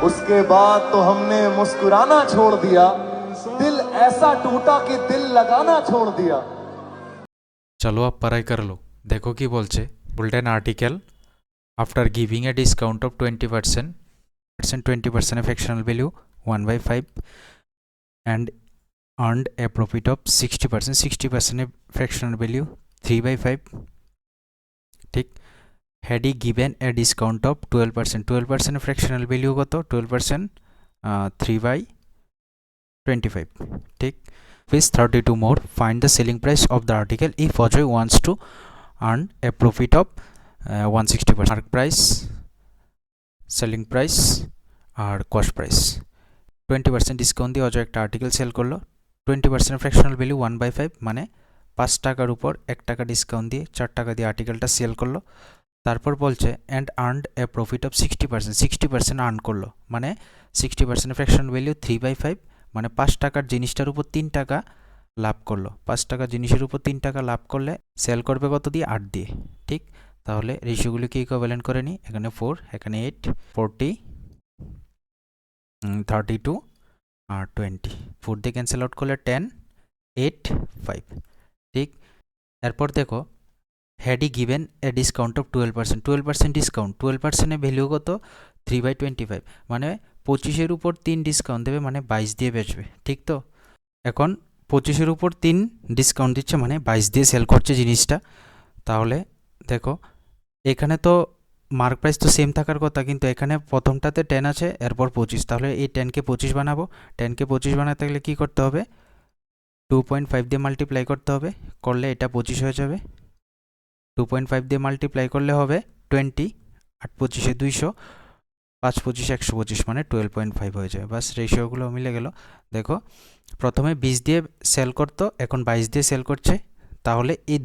उसके बाद तो हमने मुस्कुराना छोड़ दिया, दिल ऐसा टूटा कि दिल लगाना छोड़ दिया। चलो अब पढ़ाई कर लो। देखो কি বলছে, bulletin article after giving a discount of 20%, 20% fractional value 1/5 and earned a profit of 60%, 60% fractional value 3/5, ঠিক। had he given a discount of 12%, 12% fractional value কত, 12% 3/25, ঠিক। Phase 32 more, find the selling price of the article if Ajoy wants to earn a profit of 160%, mark price, selling price R cost price। 20% discount দিয়ে অজয় একটা article sell করলো, 20% fractional value 1/5 মানে 5 টাকার উপর 1 টাকা discount দিয়ে 4 টাকা দিয়ে আর্টিকেলটা সেল করলো। তারপর বলছে and earned a profit of 60%, 60% earn করলো মানে 60% ফ্র্যাকশনাল ভ্যালু 3/5 মানে 5 টাকার জিনিসটার উপর 3 টাকা লাভ করলো। 5 টাকা জিনিসের উপর 3 টাকা লাভ করলে সেল করবে কত দিয়ে, 8 দিয়ে, ঠিক। তাহলে রেশিওগুলোকে ইকুইভ্যালেন্ট করে নিই, এখানে 4, এখানে 8, 40, 32 আর 20, 4 দিয়ে ক্যান্সেল আউট করলে 10, 8, 5, ঠিক। এরপর দেখো had E given a discount of 12%, 12% discount, 12% value কত, 3/25 মানে 25-এর উপর 3 ডিসকাউন্ট দেবে মানে 22 দিয়ে বেচবে, ঠিক। তো এখন 25-এর উপর 3 ডিসকাউন্ট দিচ্ছে মানে 22 দিয়ে সেল করছে জিনিসটা। তাহলে দেখো এখানে তো মার্ক প্রাইস তো সেম থাকার কথা, কিন্তু এখানে প্রথমটাতে 10 আছে, এরপর 25, তাহলে এই 10কে 25 বানাবো। 10কে 25 বানাতে গেলে কী করতে হবে, 2.5 দিয়ে মাল্টিপ্লাই করতে হবে, করলে এটা 25 হয়ে যাবে। 2.5 দিয়ে মাল্টিপ্লাই করলে হবে 20, 8 25-এ 200, 5 25 125 মানে 12.5 হয়ে যায়। বাস রেশিওগুলো মিলে গেল। দেখো প্রথমে 20 দিয়ে সেল করতো, এখন 22 দিয়ে সেল করছে, তাহলে এই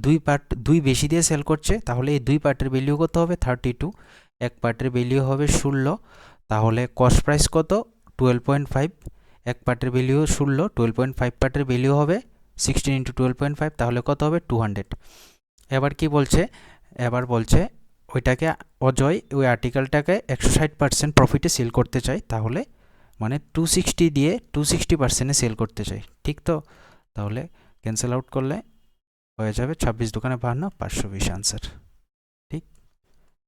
দুই বেশি দিয়ে সেল করছে, তাহলে এই দুই পার্টের ভ্যালু কত হবে, 32, এক পার্টের ভ্যালু হবে 16, তাহলে কস্ট প্রাইস কত, 12.5, এক পার্টের ভ্যালু 16, 12.5 পার্টের ভ্যালু হবে 16 × 12.5, তাহলে কত হবে 200। এবার কি বলছে, এবার বলছে ওইটাকে অজয় ওই আর্টিকেলটাকে 160% প্রফিটে সেল করতে চাই, তাহলে মানে 260 দিয়ে 260%-এ সেল করতে চাই, ঠিক। তো তাহলে ক্যান্সেল আউট করলে হয়ে যাবে 26 × 52 520 আনসার।